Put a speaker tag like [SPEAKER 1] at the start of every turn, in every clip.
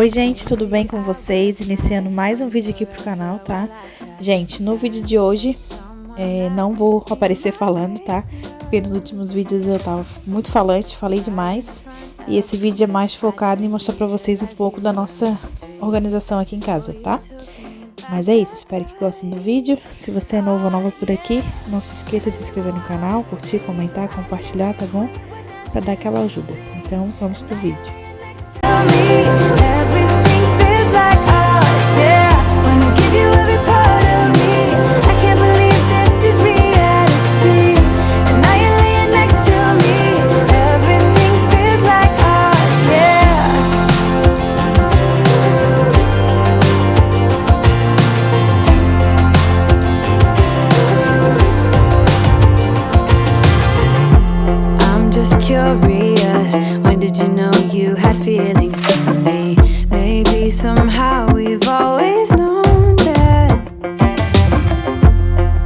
[SPEAKER 1] Oi gente, tudo bem com vocês? Iniciando mais um vídeo aqui pro canal, tá? Gente, no vídeo de hoje, não vou aparecer falando, tá? Porque nos últimos vídeos eu tava muito falante, falei demais. E esse vídeo é mais focado em mostrar pra vocês um pouco da nossa organização aqui em casa, tá? Mas é isso, espero que gostem do vídeo. Se você é novo ou nova por aqui, não se esqueça de se inscrever no canal, curtir, comentar, compartilhar, tá bom? Pra dar aquela ajuda. Então, vamos pro vídeo.
[SPEAKER 2] Curious, when did you know you had feelings for me? Maybe somehow we've always known that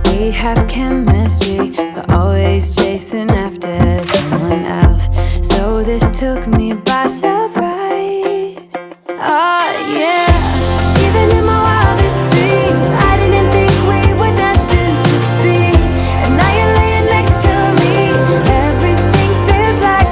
[SPEAKER 2] we have chemistry, but always chasing after someone else. So this took me by surprise. Oh yeah, even in my wildest dreams, I didn't think we were destined to be. And now you're laying next to me. Everything feels like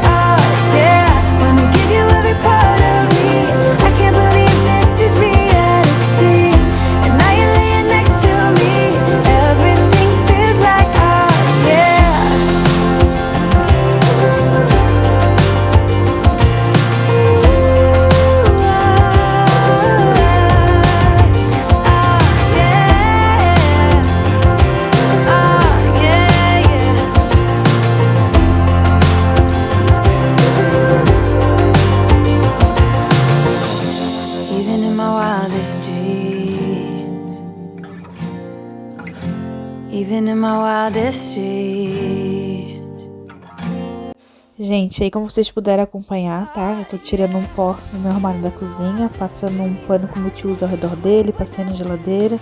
[SPEAKER 2] even in my wildest dreams.
[SPEAKER 1] Gente, aí como vocês puderam acompanhar, tá? Eu tô tirando um pó no meu armário da cozinha, passando um pano com multiuso ao redor dele, passei na geladeira,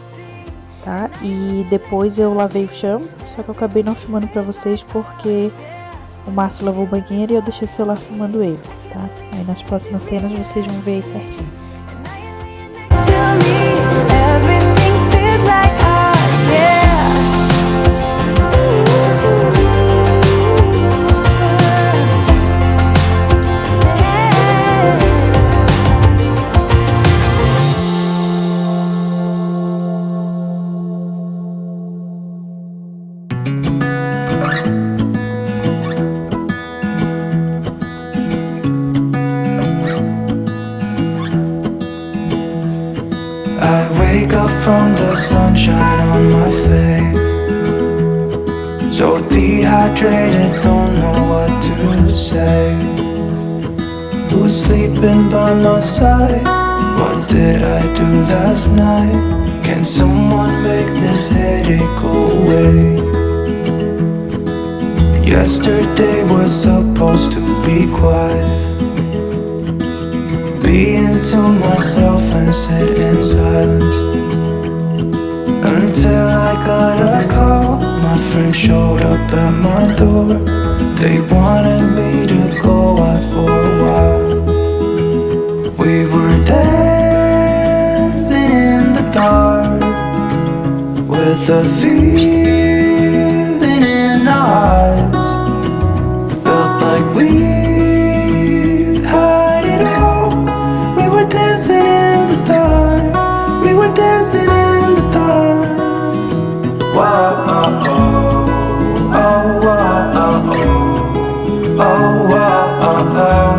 [SPEAKER 1] tá? E depois eu lavei o chão, só que eu acabei não filmando pra vocês porque o Márcio lavou o banheiro e eu deixei o celular filmando ele, tá? Aí nas próximas cenas vocês vão ver aí certinho.
[SPEAKER 3] I wake up from the sunshine on my face, so dehydrated, don't know what to say. Who's sleeping by my side? What did I do last night? Can someone make this headache go away? Yesterday was supposed to be quiet, being to myself and sit in silence, until I got a call. My friend showed up at my door. They wanted me to go out for a while. We were dancing in the dark, with a feeling in our eyes. Felt like we dancing in the dark. Wow, oh, oh, oh, wow, oh, oh, oh, wow, oh, oh,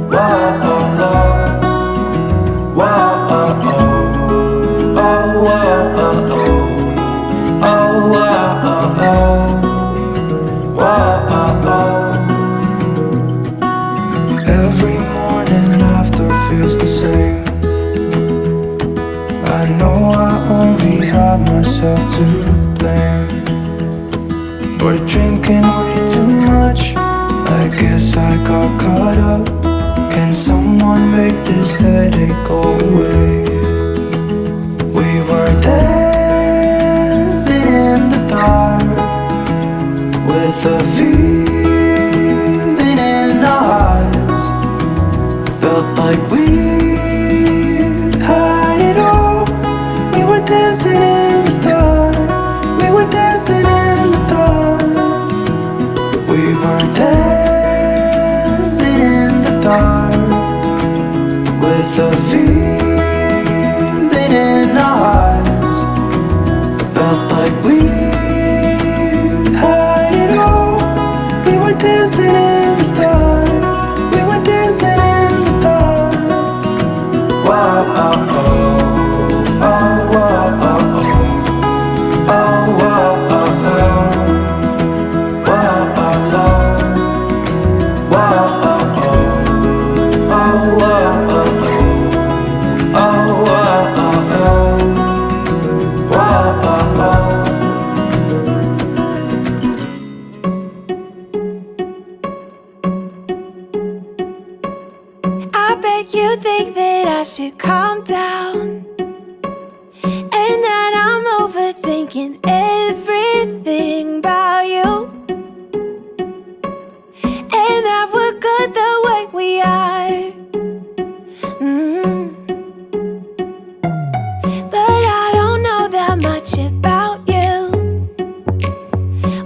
[SPEAKER 3] wow, oh, oh, wow, oh, oh, oh, wow, oh, oh, oh, wow, oh, oh, wow, oh, oh. Every morning after feels the same. I know I only have myself to blame for drinking way too much. I guess I got caught up. Can someone make this headache go away? We were dancing in the dark, with a feeling in our eyes. Felt like we dancing in the dark. We were dancing in the dark. We were dancing in the dark with a feeling in our hearts. It felt like we had it all. We were dancing in the dark. We were dancing in the dark. Whoa, oh, oh, oh, whoa, oh, oh, oh, whoa, oh, oh, whoa, oh, oh, whoa, oh, oh, oh, whoa, oh, oh.
[SPEAKER 2] I bet you think that I should calm down, and that I'm overthinking everything about you, and that we're good the way we are. But I don't know that much about you,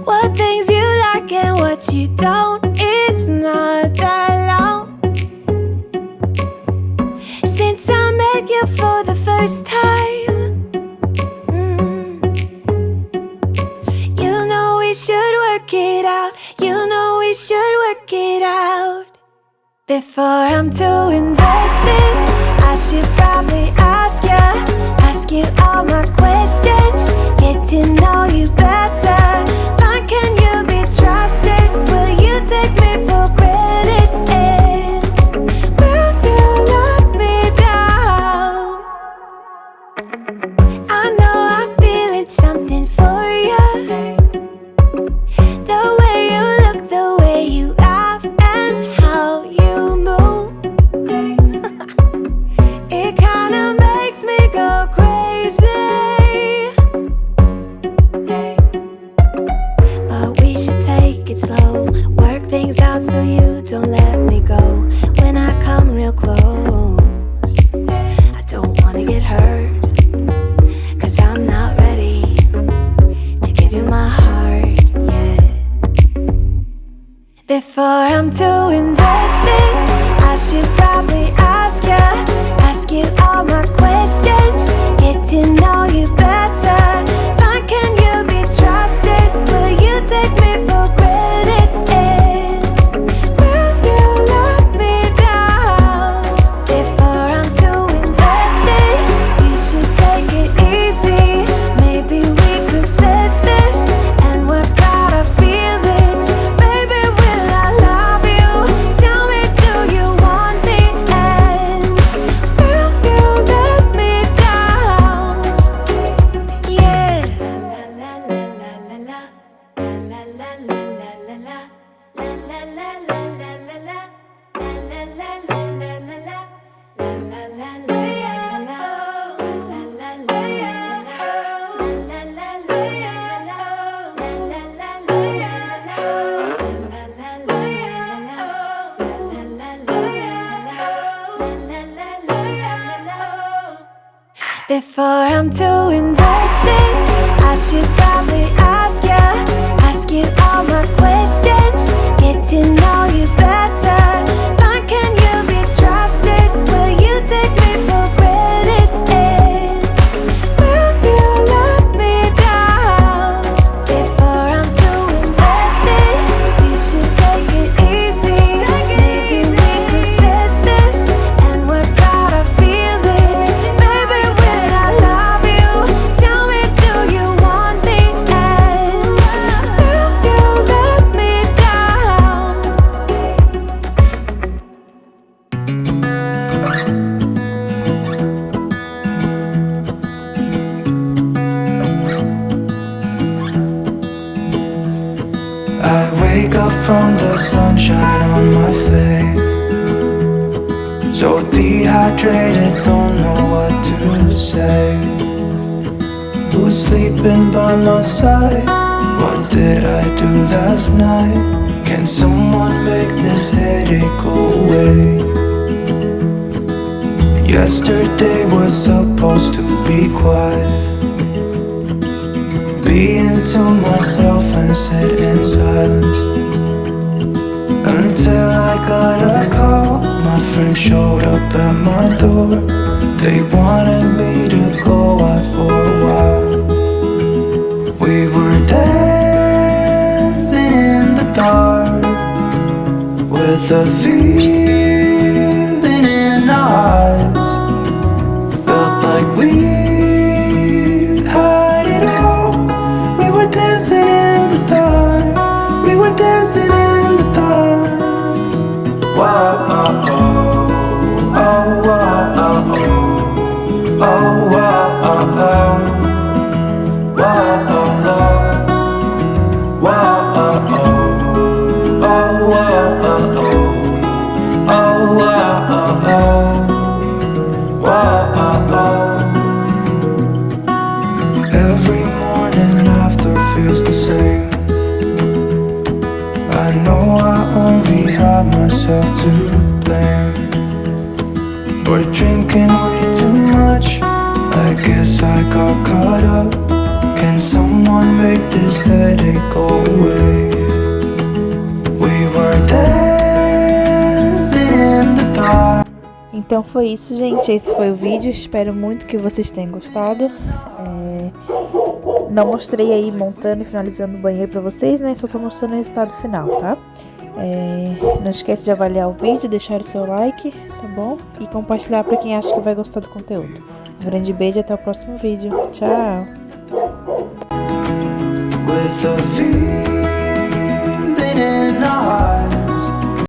[SPEAKER 2] what things you like and what you don't. It's not that long since I met you for the first time. You know we should work it out. You know we should work it out. Before I'm too invested, I should probably ask you all my questions, get to know you better. Like, can you be trusted? Will you take me for granted? And will you let me down? I know I'm feeling something for you. The way you look, the way you laugh, and how you move. It kinda makes me go crazy. But we should take it slow, work things out so you don't let me go. When I come real close, I don't wanna get hurt, 'cause I'm not ready to give you my heart yet. Before I'm too invested, I should probably ask you all my questions, get to know you better. Like, can you be trusted? Will you take me for granted? And will you let me down? Before I'm too invested, you should take it easy. Maybe we could test this and work out our feelings. Baby, will I love you? Tell me, do you want me? And will you let me down? Yeah. La la la la la la la la la la la la la la la la la la la Before I'm too invested, I should probably ask you all my questions, get to know you better. Like, can you be trusted? Will you take me for granted? And will you let me down? Before I'm too invested, you should take it easy. Maybe we could test this and work out our feelings. Baby, will I love you? Tell me, do you want me? And will you let me down?
[SPEAKER 3] I wake up from the sunshine on my face, so dehydrated, don't know what to say. Who's sleeping by my side? What did I do last night? Can someone make this headache go away? Yesterday was supposed to be quiet, to myself and sit in silence until I got a call. My friend showed up at my door. They wanted me to go out for a while. We were dancing in the dark with a feeling in our eyes. Felt like we had it all. We were dancing in the dark. We were dancing in the dark. Wow, oh, oh, oh, wow, oh, oh, oh, wow, oh, oh, wow, oh, oh, wow, oh, oh, oh, wow, oh, oh, oh, wow, oh, oh, wow, oh, oh. Every morning after feels the same. I know I only have myself to blame for drinking way too much. I guess I got caught up. Can someone make this headache go away? We were dancing in the dark.
[SPEAKER 1] Então foi isso, gente. Esse foi o vídeo. Espero muito que vocês tenham gostado. Não mostrei aí montando e finalizando o banheiro pra vocês, né? Só tô mostrando o resultado final, tá? Não esquece de avaliar o vídeo, deixar o seu like, tá bom? E compartilhar pra quem acha que vai gostar do conteúdo. Um grande beijo e até o próximo vídeo. Tchau!